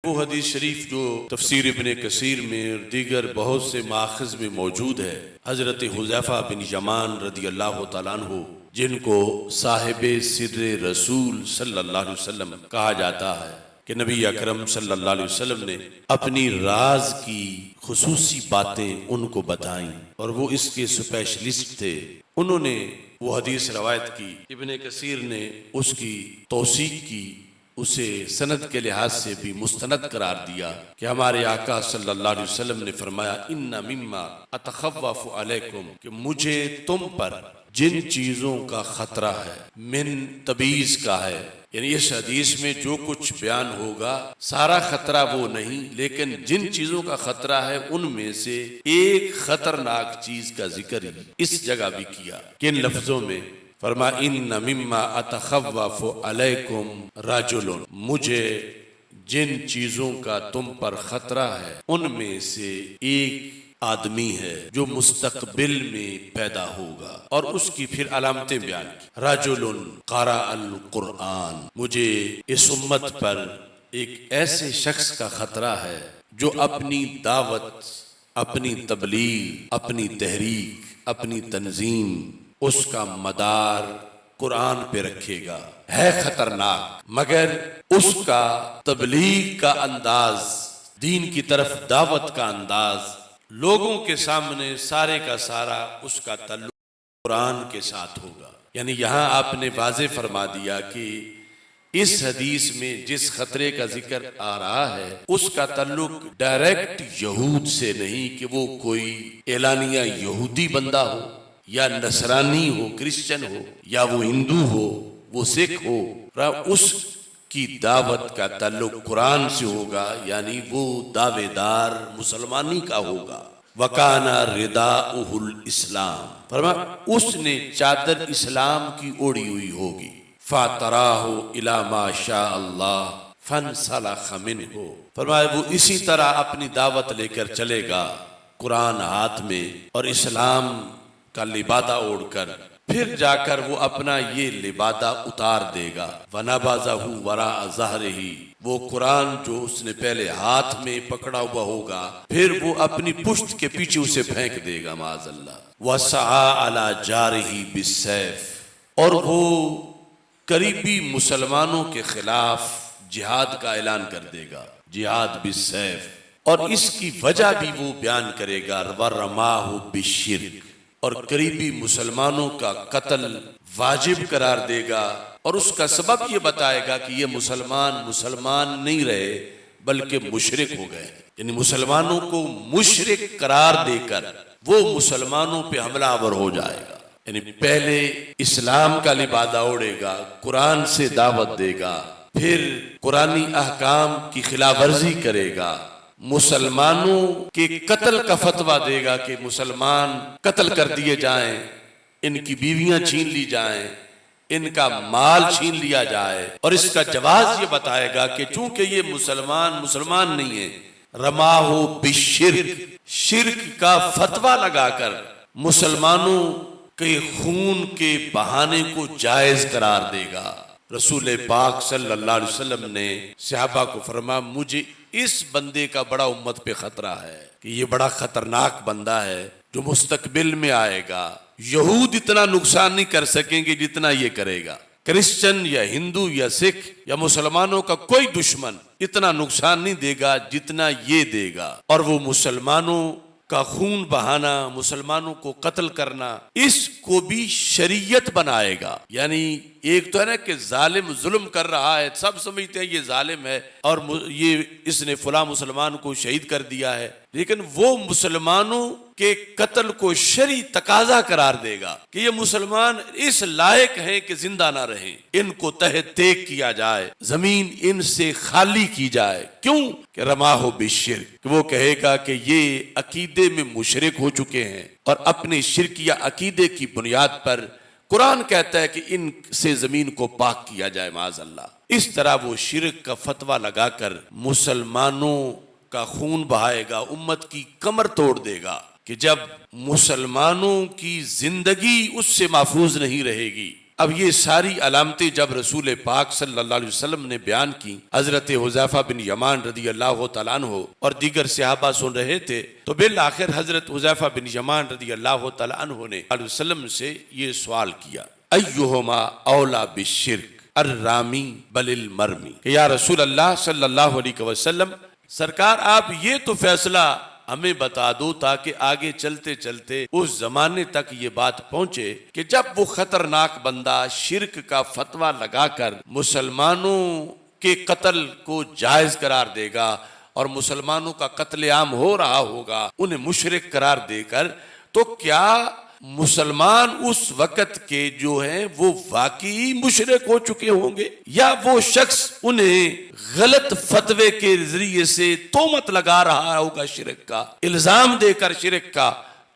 وہ حدیث شریف جو تفسیر ابن کثیر میں اور دیگر بہت سے ماخذ میں موجود ہے، حضرت حذیفہ بن یمان رضی اللہ تعالیٰ عنہ جن کو صاحب سر رسول صلی اللہ علیہ وسلم کہا جاتا ہے کہ نبی اکرم صلی اللہ علیہ وسلم نے اپنی راز کی خصوصی باتیں ان کو بتائیں اور وہ اس کے اسپیشلسٹ تھے۔ انہوں نے وہ حدیث روایت کی، ابن کثیر نے اس کی توثیق کی، اسے سند کے لحاظ سے بھی مستند قرار دیا کہ ہمارے آقا صلی اللہ علیہ وسلم نے فرمایا ان مما اتخوف علیکم، کہ مجھے تم پر جن چیزوں کا خطرہ ہے، من تبیز کا ہے، یعنی اس حدیث میں جو کچھ بیان ہوگا سارا خطرہ وہ نہیں، لیکن جن چیزوں کا خطرہ ہے ان میں سے ایک خطرناک چیز کا ذکر اس جگہ بھی کیا۔ کن لفظوں میں؟ فرما ان مما اتخوف علیکم رجل، مجھے جن چیزوں کا تم پر خطرہ ہے ان میں سے ایک آدمی ہے جو مستقبل میں پیدا ہوگا، اور اس کی پھر علامتیں بیان کی۔ رجل قرأ القرآن، مجھے اس امت پر ایک ایسے شخص کا خطرہ ہے جو اپنی دعوت، اپنی تبلیغ، اپنی تحریک، اپنی تنظیم، اس کا مدار قرآن پہ رکھے گا۔ ہے خطرناک، مگر اس کا تبلیغ کا انداز، دین کی طرف دعوت کا انداز، لوگوں کے سامنے سارے کا سارا اس کا تعلق قرآن کے ساتھ ہوگا۔ یعنی یہاں آپ نے واضح فرما دیا کہ اس حدیث میں جس خطرے کا ذکر آ رہا ہے اس کا تعلق ڈائریکٹ یہود سے نہیں کہ وہ کوئی اعلانیہ یہودی بندہ ہو، یا نصرانی ہو، کرسچن ہو، یا وہ ہندو ہو، وہ سکھ ہو، اس کی دعوت کا تعلق قرآن سے ہوگا، یعنی وہ دعوے دار مسلمانی کا ہوگا۔ وَكَانَ رِدَاؤُهُ الْإِسْلَامِ، فرمایا اس نے چادر اسلام کی اوڑی ہوئی ہوگی۔ فَاتَرَاهُ إِلَى مَا شَاءَ اللَّهُ فَانْسَلَخَ مِنْهُ، فرمایا وہ اسی طرح اپنی دعوت لے کر چلے گا، قرآن ہاتھ میں اور اسلام کا لبادہ اوڑھ کر، پھر جا کر وہ اپنا یہ لبادہ اتار دے گا۔ وَنَبَذَهُ وَرَاءَ ظَهْرِهِ، وہ قرآن جو اس نے پہلے ہاتھ میں پکڑا ہوا ہوگا پھر وہ اپنی پشت کے پیچھے اسے پھینک دے گا معاذ اللہ۔ وَسَعَى عَلَى جَارِهِ بِالسَّيْفِ، اور وہ قریبی مسلمانوں کے خلاف جہاد کا اعلان کر دے گا، جہاد بالسیف، اور اس کی وجہ بھی وہ بیان کرے گا۔ وَرَمَاهُ بِالشِّرْكِ، اور قریبی مسلمانوں کا قتل واجب قرار دے گا، اور اس کا سبب یہ بتائے گا کہ یہ مسلمان نہیں رہے بلکہ مشرک ہو گئے، یعنی مسلمانوں کو مشرک قرار دے کر وہ مسلمانوں پہ حملہ آور ہو جائے گا۔ یعنی پہلے اسلام کا لبادہ اوڑھے گا، قرآن سے دعوت دے گا، پھر قرآنی احکام کی خلاف ورزی کرے گا، مسلمانوں کے قتل کا فتویٰ دے گا کہ مسلمان قتل کر دیے جائیں، ان کی بیویاں چھین لی جائیں، ان کا مال چھین لیا جائے، اور اس کا جواز یہ بتائے گا کہ چونکہ یہ مسلمان نہیں ہے، رماہ بالشرک، شرک کا فتویٰ لگا کر مسلمانوں کے خون کے بہانے کو جائز قرار دے گا۔ رسول پاک صلی اللہ علیہ وسلم نے صحابہ کو فرمایا مجھے اس بندے کا بڑا امت پہ خطرہ ہے کہ یہ بڑا خطرناک بندہ ہے جو مستقبل میں آئے گا، یہود اتنا نقصان نہیں کر سکیں گے جتنا یہ کرے گا، کرسچن یا ہندو یا سکھ یا مسلمانوں کا کوئی دشمن اتنا نقصان نہیں دے گا جتنا یہ دے گا، اور وہ مسلمانوں کا خون بہانا، مسلمانوں کو قتل کرنا، اس کو بھی شریعت بنائے گا۔ یعنی ایک تو ہے نا کہ ظالم ظلم کر رہا ہے، سب سمجھتے ہیں یہ ظالم ہے اور یہ اس نے فلاں مسلمان کو شہید کر دیا ہے، لیکن وہ مسلمانوں کے قتل کو شرعی تقاضا قرار دے گا کہ یہ مسلمان اس لائق ہیں کہ زندہ نہ رہیں، ان کو تہہ تیگ کیا جائے، زمین ان سے خالی کی جائے۔ کیوں؟ کہ رماہ بالشرک، کہ وہ کہے گا کہ یہ عقیدے میں مشرک ہو چکے ہیں، اور اپنے شرکیہ عقیدے کی بنیاد پر قرآن کہتا ہے کہ ان سے زمین کو پاک کیا جائے معاذ اللہ۔ اس طرح وہ شرک کا فتویٰ لگا کر مسلمانوں کا خون بہائے گا، امت کی کمر توڑ دے گا، کہ جب مسلمانوں کی زندگی اس سے محفوظ نہیں رہے گی اب یہ ساری علامتیں جب رسول پاک صلی اللہ علیہ وسلم نے بیان کی، حضرت حذیفہ بن یمان رضی اللہ تعالیٰ عنہ اور دیگر صحابہ سن رہے تھے، تو بالآخر حضرت حذیفہ بن یمان رضی اللہ تعالیٰ عنہ نے علیہ وسلم سے یہ سوال کیا، ایہما اولا بالشرک الرامی بل المرمی، کہ یا رسول اللہ صلی اللہ علیہ وسلم، سرکار آپ یہ تو فیصلہ ہمیں بتا دو تاکہ آگے چلتے چلتے اس زمانے تک یہ بات پہنچے کہ جب وہ خطرناک بندہ شرک کا فتویٰ لگا کر مسلمانوں کے قتل کو جائز قرار دے گا اور مسلمانوں کا قتل عام ہو رہا ہوگا انہیں مشرک قرار دے کر، تو کیا مسلمان اس وقت کے جو ہیں وہ واقعی مشرک ہو چکے ہوں گے، یا وہ شخص انہیں غلط فتوے کے ذریعے سے تہمت لگا رہا ہوگا، شرک کا الزام دے کر، شرک کا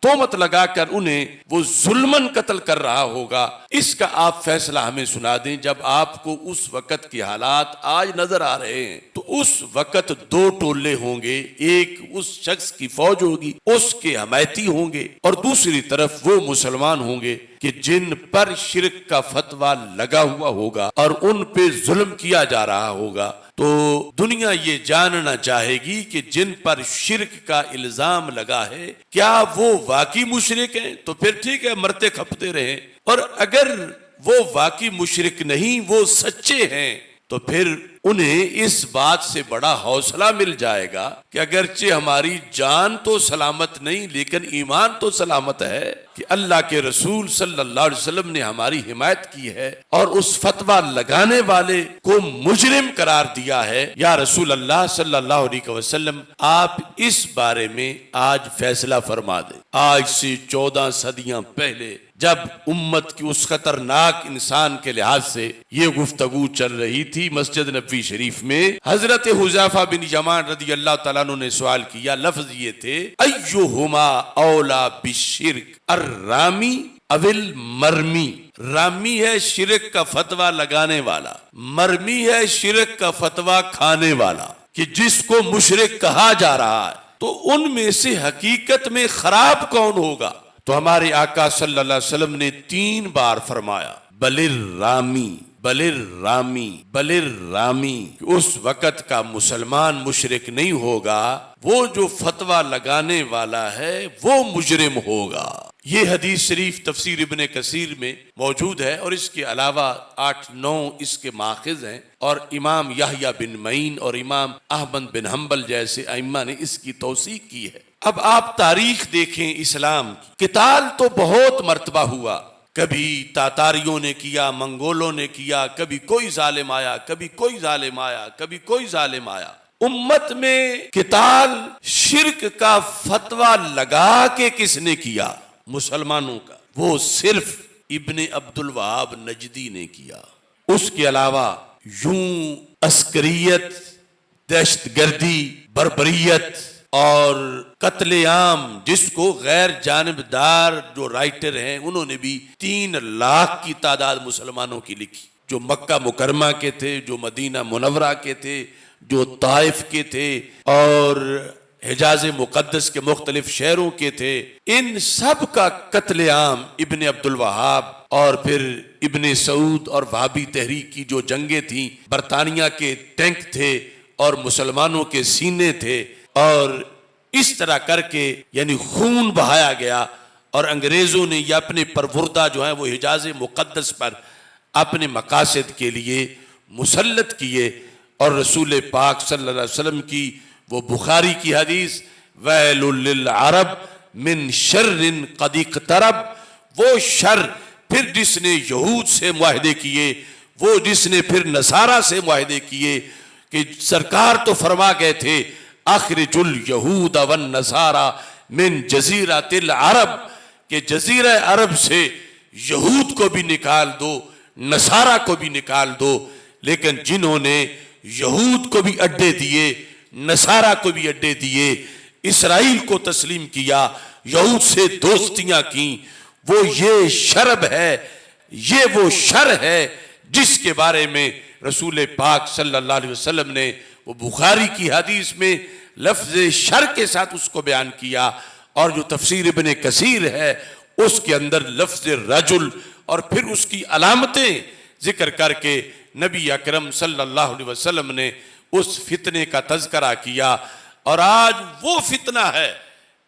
تہمت لگا کر انہیں وہ ظلماً قتل کر رہا ہوگا؟ اس کا آپ فیصلہ ہمیں سنا دیں۔ جب آپ کو اس وقت کے حالات آج نظر آ رہے ہیں تو اس وقت دو ٹولے ہوں گے، ایک اس شخص کی فوج ہوگی، اس کے حمایتی ہوں گے، اور دوسری طرف وہ مسلمان ہوں گے کہ جن پر شرک کا فتویٰ لگا ہوا ہوگا اور ان پہ ظلم کیا جا رہا ہوگا۔ تو دنیا یہ جاننا چاہے گی کہ جن پر شرک کا الزام لگا ہے کیا وہ واقعی مشرک ہیں؟ تو پھر ٹھیک ہے، مرتے کھپتے رہیں، اور اگر وہ واقعی مشرک نہیں، وہ سچے ہیں، تو پھر انہیں اس بات سے بڑا حوصلہ مل جائے گا کہ اگرچہ ہماری جان تو سلامت نہیں لیکن ایمان تو سلامت ہے، کہ اللہ کے رسول صلی اللہ علیہ وسلم نے ہماری حمایت کی ہے اور اس فتویٰ لگانے والے کو مجرم قرار دیا ہے۔ یا رسول اللہ صلی اللہ علیہ وسلم، آپ اس بارے میں آج فیصلہ فرما دیں۔ آج سے 14 صدیاں پہلے جب امت کی اس خطرناک انسان کے لحاظ سے یہ گفتگو چل رہی تھی مسجد نبوی شریف میں، حضرت حذیفہ بن یمان رضی اللہ تعالیٰ عنہ نے سوال کیا، لفظ یہ تھے، ایہما اولا بالشرک الرامی اول مرمی۔ رامی ہے شرک کا فتویٰ لگانے والا، مرمی ہے شرک کا فتویٰ کھانے والا، کہ جس کو مشرک کہا جا رہا ہے، تو ان میں سے حقیقت میں خراب کون ہوگا؟ تو ہمارے آقا صلی اللہ علیہ وسلم نے 3 بار فرمایا، بل الرامی بل الرامی بل الرامی، کہ اس وقت کا مسلمان مشرک نہیں ہوگا، وہ جو فتویٰ لگانے والا ہے وہ مجرم ہوگا۔ یہ حدیث شریف تفسیر ابن کثیر میں موجود ہے، اور اس کے علاوہ 8-9 اس کے ماخذ ہیں، اور امام یحییٰ بن معین اور امام احمد بن حنبل جیسے ائمہ نے اس کی توثیق کی ہے۔ اب آپ تاریخ دیکھیں اسلام کی، قتال تو بہت مرتبہ ہوا، کبھی تاتاریوں نے کیا، منگولوں نے کیا، کبھی کوئی ظالم آیا، کبھی کوئی ظالم آیا، کبھی کوئی ظالم آیا۔ امت میں قتال شرک کا فتویٰ لگا کے کس نے کیا؟ مسلمانوں کا، وہ صرف ابن عبد الوہاب نجدی نے کیا۔ اس کے علاوہ یوں عسکریت، دہشت گردی، بربریت اور قتل عام، جس کو غیر جانبدار جو رائٹر ہیں انہوں نے بھی 3 لاکھ کی تعداد مسلمانوں کی لکھی، جو مکہ مکرمہ کے تھے، جو مدینہ منورہ کے تھے، جو طائف کے تھے، اور حجاز مقدس کے مختلف شہروں کے تھے۔ ان سب کا قتل عام ابن عبد الوہاب اور پھر ابن سعود اور وہابی تحریک کی جو جنگیں تھیں، برطانیہ کے ٹینک تھے اور مسلمانوں کے سینے تھے، اور اس طرح کر کے یعنی خون بہایا گیا، اور انگریزوں نے یہ اپنے پروردہ جو ہیں وہ حجاز مقدس پر اپنے مقاصد کے لیے مسلط کیے۔ اور رسول پاک صلی اللہ علیہ وسلم کی وہ بخاری کی حدیث، ویل للعرب من شر قد اقترب، وہ شر پھر جس نے یہود سے معاہدے کیے، وہ جس نے پھر نصارہ سے معاہدے کیے، کہ سرکار تو فرما گئے تھے اخرج الیہود والنصارى من جزیرۃ العرب، کہ جزیرہ عرب سے یہود کو بھی نکال دو، نصارہ کو بھی نکال دو۔ لیکن جنہوں نے یہود کو بھی اڈے دیے، نصارہ کو بھی اڈے دیے، اسرائیل کو تسلیم کیا، یہود سے دوستیاں کیں، وہ یہ شرب ہے، یہ وہ شر ہے جس کے بارے میں رسول پاک صلی اللہ علیہ وسلم نے وہ بخاری کی حدیث میں لفظ شر کے ساتھ اس کو بیان کیا، اور جو تفسیر ابن کثیر ہے اس کے اندر لفظ رجل اور پھر اس کی علامتیں ذکر کر کے نبی اکرم صلی اللہ علیہ وسلم نے اس فتنے کا تذکرہ کیا. اور آج وہ فتنہ ہے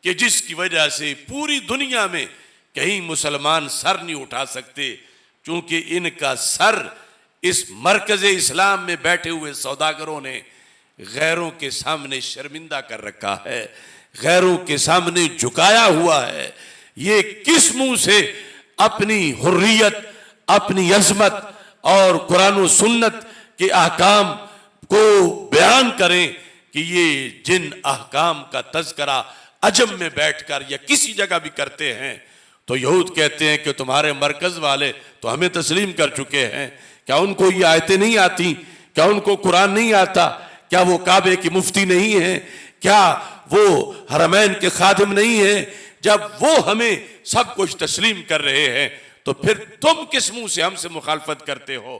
کہ جس کی وجہ سے پوری دنیا میں کہیں مسلمان سر نہیں اٹھا سکتے، چونکہ ان کا سر اس مرکز اسلام میں بیٹھے ہوئے سوداگروں نے غیروں کے سامنے شرمندہ کر رکھا ہے، غیروں کے سامنے جھکایا ہوا ہے. یہ کس منہ سے اپنی حریت، اپنی عظمت اور قرآن و سنت کے احکام کو بیان کریں کہ یہ جن احکام کا تذکرہ عجم میں بیٹھ کر یا کسی جگہ بھی کرتے ہیں تو یہود کہتے ہیں کہ تمہارے مرکز والے تو ہمیں تسلیم کر چکے ہیں. کیا ان کو یہ آیتیں نہیں آتی؟ کیا ان کو قرآن نہیں آتا؟ کیا وہ کعبے کی مفتی نہیں ہیں؟ کیا وہ حرمین کے خادم نہیں ہیں؟ جب وہ ہمیں سب کچھ تسلیم کر رہے ہیں تو پھر تم کس منہ سے ہم سے مخالفت کرتے ہو؟